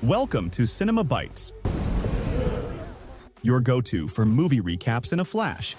Welcome to Cinema Bites, your go-to for movie recaps in a flash.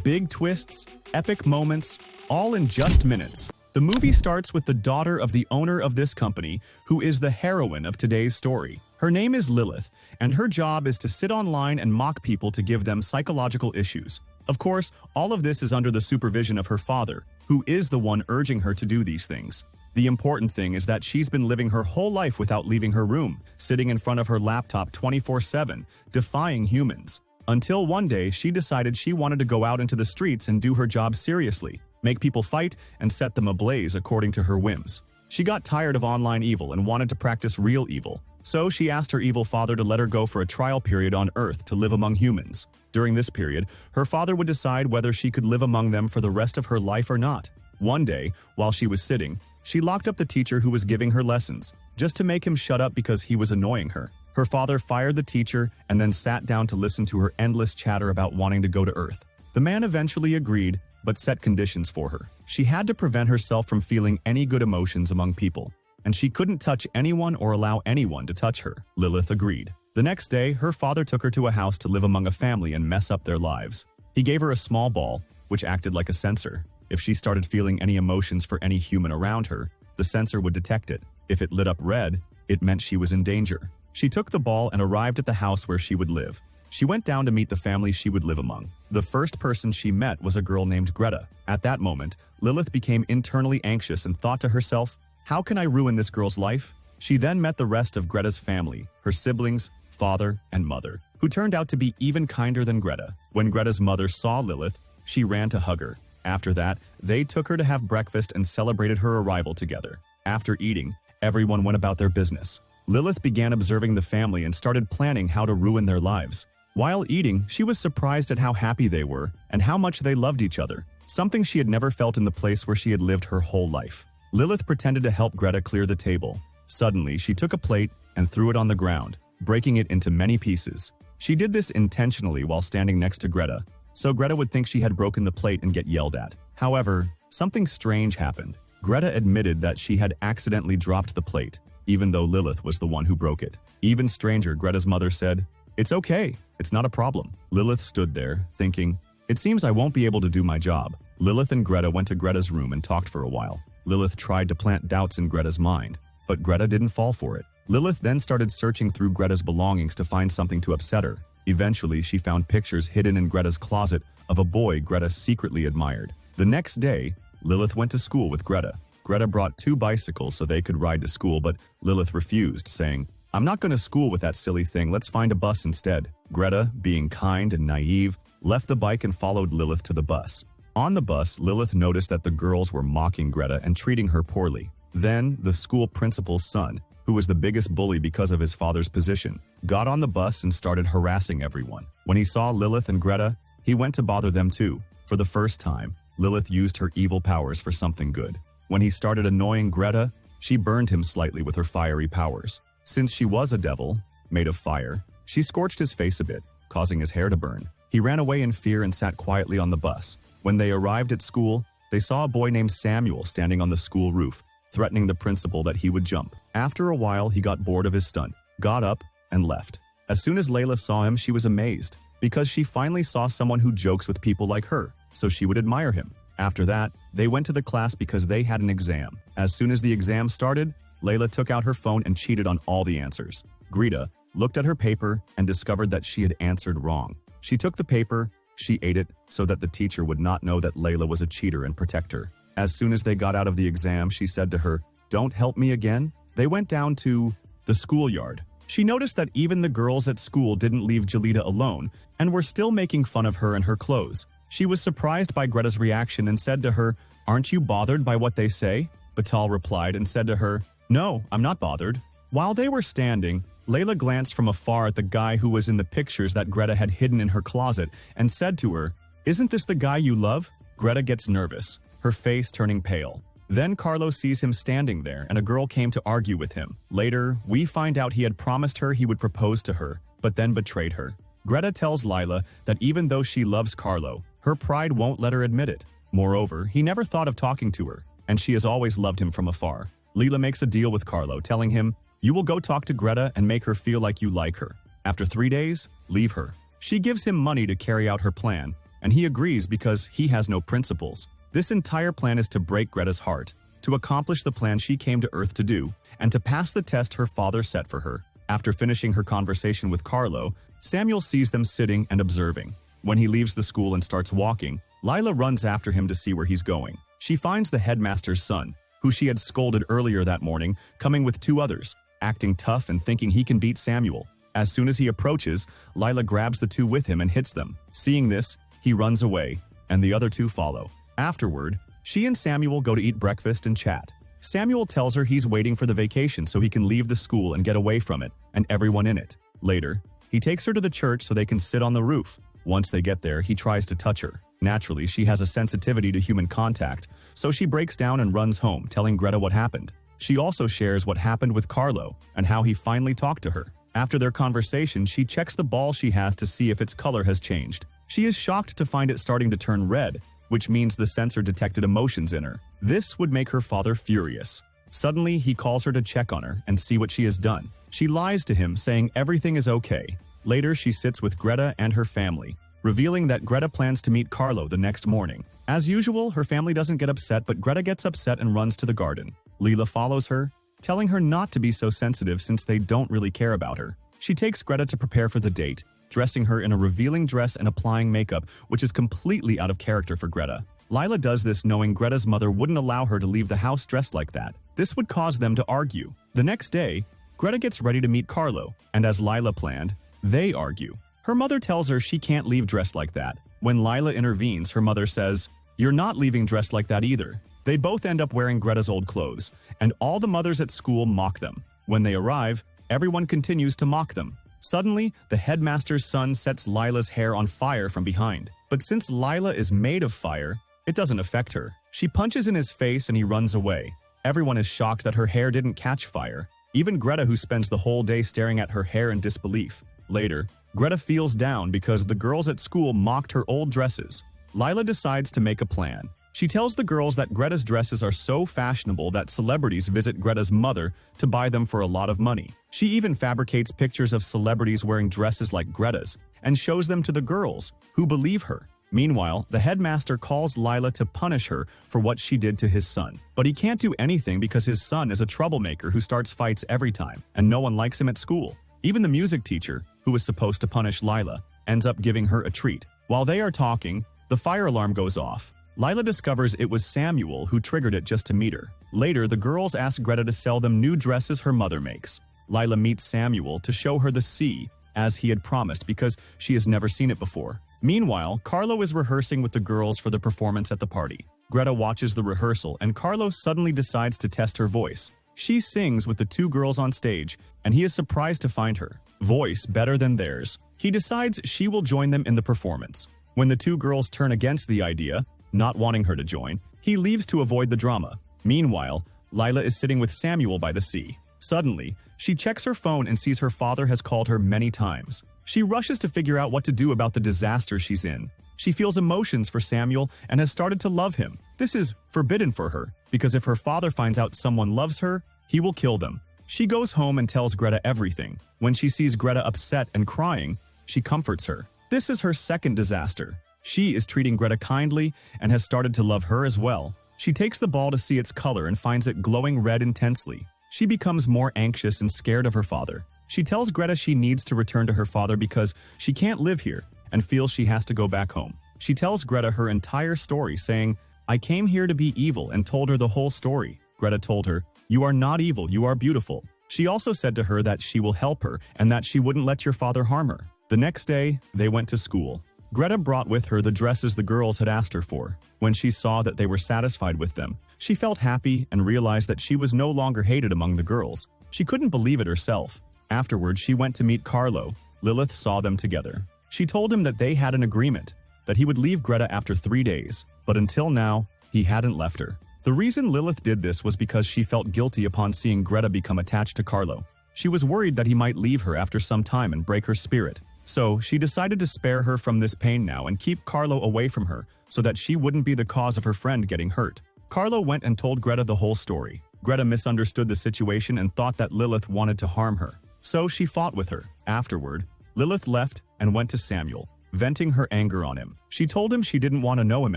Big twists, epic moments, all in just minutes. The movie starts with the daughter of the owner of this company, who is the heroine of today's story. Her name is Lilith, and her job is to sit online and mock people to give them psychological issues. Of course, all of this is under the supervision of her father, who is the one urging her to do these things. The important thing is that she's been living her whole life without leaving her room, sitting in front of her laptop 24/7, defying humans. Until one day, she decided she wanted to go out into the streets and do her job seriously, make people fight and set them ablaze according to her whims. She got tired of online evil and wanted to practice real evil, so she asked her evil father to let her go for a trial period on Earth to live among humans. During this period, her father would decide whether she could live among them for the rest of her life or not. One day, while she was sitting, she locked up the teacher who was giving her lessons, just to make him shut up because he was annoying her. Her father fired the teacher and then sat down to listen to her endless chatter about wanting to go to Earth. The man eventually agreed, but set conditions for her. She had to prevent herself from feeling any good emotions among people, and she couldn't touch anyone or allow anyone to touch her. Lilith agreed. The next day, her father took her to a house to live among a family and mess up their lives. He gave her a small ball, which acted like a sensor. If she started feeling any emotions for any human around her, the sensor would detect it. If it lit up red, it meant she was in danger. She took the ball and arrived at the house where she would live. She went down to meet the family she would live among. The first person she met was a girl named Greta. At that moment, Lilith became internally anxious and thought to herself, "How can I ruin this girl's life?" She then met the rest of Greta's family, her siblings, father, and mother, who turned out to be even kinder than Greta. When Greta's mother saw Lilith, she ran to hug her. After that, they took her to have breakfast and celebrated her arrival together. After eating, everyone went about their business. Lilith began observing the family and started planning how to ruin their lives. While eating, she was surprised at how happy they were and how much they loved each other, something she had never felt in the place where she had lived her whole life. Lilith pretended to help Greta clear the table. Suddenly, she took a plate and threw it on the ground, breaking it into many pieces. She did this intentionally while standing next to Greta, so Greta would think she had broken the plate and get yelled at. However, something strange happened. Greta admitted that she had accidentally dropped the plate, even though Lilith was the one who broke it. Even stranger, Greta's mother said, "It's okay, it's not a problem." Lilith stood there, thinking, "It seems I won't be able to do my job." Lilith and Greta went to Greta's room and talked for a while. Lilith tried to plant doubts in Greta's mind, but Greta didn't fall for it. Lilith then started searching through Greta's belongings to find something to upset her. Eventually, she found pictures hidden in Greta's closet of a boy Greta secretly admired. The next day, Lilith went to school with Greta. Greta brought 2 bicycles so they could ride to school, but Lilith refused, saying, "I'm not going to school with that silly thing, let's find a bus instead." Greta, being kind and naive, left the bike and followed Lilith to the bus. On the bus, Lilith noticed that the girls were mocking Greta and treating her poorly. Then, the school principal's son, who was the biggest bully because of his father's position, got on the bus and started harassing everyone. When he saw Lilith and Greta, he went to bother them too. For the first time, Lilith used her evil powers for something good. When he started annoying Greta, she burned him slightly with her fiery powers. Since she was a devil, made of fire, she scorched his face a bit, causing his hair to burn. He ran away in fear and sat quietly on the bus. When they arrived at school, they saw a boy named Samuel standing on the school roof, threatening the principal that he would jump. After a while, he got bored of his stunt, got up, and left. As soon as Layla saw him, she was amazed, because she finally saw someone who jokes with people like her, so she would admire him. After that, they went to the class because they had an exam. As soon as the exam started, Layla took out her phone and cheated on all the answers. Greta looked at her paper and discovered that she had answered wrong. She took the paper, she ate it, so that the teacher would not know that Layla was a cheater and protect her. As soon as they got out of the exam, she said to her, "Don't help me again." They went down to the schoolyard. She noticed that even the girls at school didn't leave Jalita alone and were still making fun of her and her clothes. She was surprised by Greta's reaction and said to her, "Aren't you bothered by what they say?" Batal replied and said to her, "No, I'm not bothered." While they were standing, Layla glanced from afar at the guy who was in the pictures that Greta had hidden in her closet and said to her, "Isn't this the guy you love?" Greta gets nervous, her face turning pale. Then Carlos sees him standing there and a girl came to argue with him. Later, we find out he had promised her he would propose to her, but then betrayed her. Greta tells Lila that even though she loves Carlo, her pride won't let her admit it. Moreover, he never thought of talking to her, and she has always loved him from afar. Lila makes a deal with Carlo, telling him, "You will go talk to Greta and make her feel like you like her. After 3 days, leave her." She gives him money to carry out her plan, and he agrees because he has no principles. This entire plan is to break Greta's heart, to accomplish the plan she came to Earth to do, and to pass the test her father set for her. After finishing her conversation with Carlo, Samuel sees them sitting and observing. When he leaves the school and starts walking, Lila runs after him to see where he's going. She finds the headmaster's son, who she had scolded earlier that morning, coming with 2 others, acting tough and thinking he can beat Samuel. As soon as he approaches, Lila grabs the 2 with him and hits them. Seeing this, he runs away, and the other 2 follow. Afterward, she and Samuel go to eat breakfast and chat. Samuel tells her he's waiting for the vacation so he can leave the school and get away from it and everyone in it. Later, he takes her to the church so they can sit on the roof. Once they get there, he tries to touch her. Naturally, she has a sensitivity to human contact, so she breaks down and runs home, telling Greta what happened. She also shares what happened with Carlo and how he finally talked to her. After their conversation, she checks the ball she has to see if its color has changed. She is shocked to find it starting to turn red, which means the sensor detected emotions in her. This would make her father furious. Suddenly, he calls her to check on her and see what she has done. She lies to him, saying everything is okay. Later, she sits with Greta and her family, revealing that Greta plans to meet Carlo the next morning. As usual, her family doesn't get upset, but Greta gets upset and runs to the garden. Lila follows her, telling her not to be so sensitive since they don't really care about her. She takes Greta to prepare for the date, dressing her in a revealing dress and applying makeup, which is completely out of character for Greta. Lila does this knowing Greta's mother wouldn't allow her to leave the house dressed like that. This would cause them to argue. The next day, Greta gets ready to meet Carlo, and as Lila planned, they argue. Her mother tells her she can't leave dressed like that. When Lila intervenes, her mother says, "You're not leaving dressed like that either." They both end up wearing Greta's old clothes, and all the mothers at school mock them. When they arrive, everyone continues to mock them. Suddenly, the headmaster's son sets Lila's hair on fire from behind. But since Lila is made of fire, it doesn't affect her. She punches in his face and he runs away. Everyone is shocked that her hair didn't catch fire. Even Greta, who spends the whole day staring at her hair in disbelief. Later, Greta feels down because the girls at school mocked her old dresses. Lila decides to make a plan. She tells the girls that Greta's dresses are so fashionable that celebrities visit Greta's mother to buy them for a lot of money. She even fabricates pictures of celebrities wearing dresses like Greta's and shows them to the girls, who believe her. Meanwhile, the headmaster calls Lila to punish her for what she did to his son. But he can't do anything because his son is a troublemaker who starts fights every time, and no one likes him at school. Even the music teacher, who was supposed to punish Lila, ends up giving her a treat. While they are talking, the fire alarm goes off. Lila discovers it was Samuel who triggered it just to meet her. Later, the girls ask Greta to sell them new dresses her mother makes. Lila meets Samuel to show her the sea, as he had promised, because she has never seen it before. Meanwhile, Carlo is rehearsing with the girls for the performance at the party. Greta watches the rehearsal, and Carlo suddenly decides to test her voice. She sings with the 2 girls on stage, and he is surprised to find her voice better than theirs. He decides she will join them in the performance. When the 2 girls turn against the idea, not wanting her to join, he leaves to avoid the drama. Meanwhile, Lila is sitting with Samuel by the sea. Suddenly, she checks her phone and sees her father has called her many times. She rushes to figure out what to do about the disaster she's in. She feels emotions for Samuel and has started to love him. This is forbidden for her, because if her father finds out someone loves her, he will kill them. She goes home and tells Greta everything. When she sees Greta upset and crying, she comforts her. This is her second disaster. She is treating Greta kindly and has started to love her as well. She takes the ball to see its color and finds it glowing red intensely. She becomes more anxious and scared of her father. She tells Greta she needs to return to her father because she can't live here and feels she has to go back home. She tells Greta her entire story, saying, "I came here to be evil," and told her the whole story. Greta told her, "You are not evil, you are beautiful." She also said to her that she will help her and that she wouldn't let your father harm her. The next day, they went to school. Greta brought with her the dresses the girls had asked her for. When she saw that they were satisfied with them, she felt happy and realized that she was no longer hated among the girls. She couldn't believe it herself. Afterwards, she went to meet Carlo. Lilith saw them together. She told him that they had an agreement, that he would leave Greta after 3 days, but until now, he hadn't left her. The reason Lilith did this was because she felt guilty upon seeing Greta become attached to Carlo. She was worried that he might leave her after some time and break her spirit. So, she decided to spare her from this pain now and keep Carlo away from her so that she wouldn't be the cause of her friend getting hurt. Carlo went and told Greta the whole story. Greta misunderstood the situation and thought that Lilith wanted to harm her. So she fought with her. Afterward, Lilith left and went to Samuel, venting her anger on him. She told him she didn't want to know him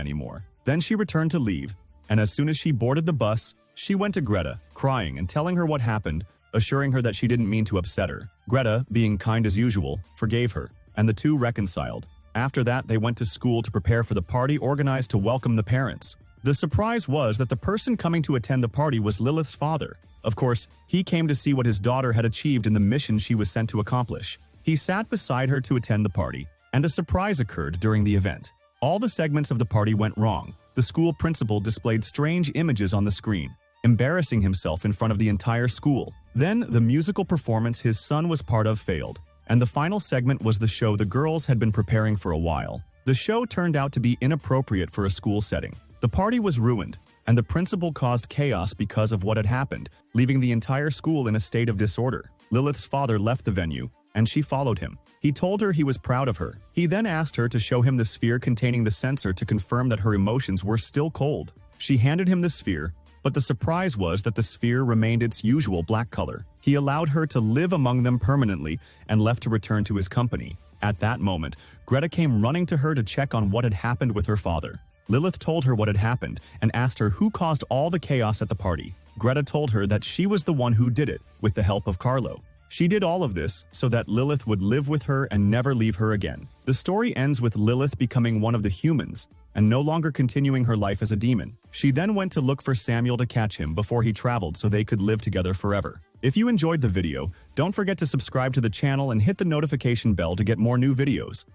anymore. Then she returned to leave, and as soon as she boarded the bus, she went to Greta, crying and telling her what happened, assuring her that she didn't mean to upset her. Greta, being kind as usual, forgave her, and the two reconciled. After that, they went to school to prepare for the party organized to welcome the parents. The surprise was that the person coming to attend the party was Lilith's father. Of course, he came to see what his daughter had achieved in the mission she was sent to accomplish. He sat beside her to attend the party, and a surprise occurred during the event. All the segments of the party went wrong. The school principal displayed strange images on the screen, embarrassing himself in front of the entire school. Then, the musical performance his son was part of failed, and the final segment was the show the girls had been preparing for a while. The show turned out to be inappropriate for a school setting. The party was ruined, and the principal caused chaos because of what had happened, leaving the entire school in a state of disorder. Lilith's father left the venue, and she followed him. He told her he was proud of her. He then asked her to show him the sphere containing the sensor to confirm that her emotions were still cold. She handed him the sphere, but the surprise was that the sphere remained its usual black color. He allowed her to live among them permanently and left to return to his company. At that moment, Greta came running to her to check on what had happened with her father. Lilith told her what had happened and asked her who caused all the chaos at the party. Greta told her that she was the one who did it, with the help of Carlo. She did all of this so that Lilith would live with her and never leave her again. The story ends with Lilith becoming one of the humans and no longer continuing her life as a demon. She then went to look for Samuel to catch him before he traveled so they could live together forever. If you enjoyed the video, don't forget to subscribe to the channel and hit the notification bell to get more new videos.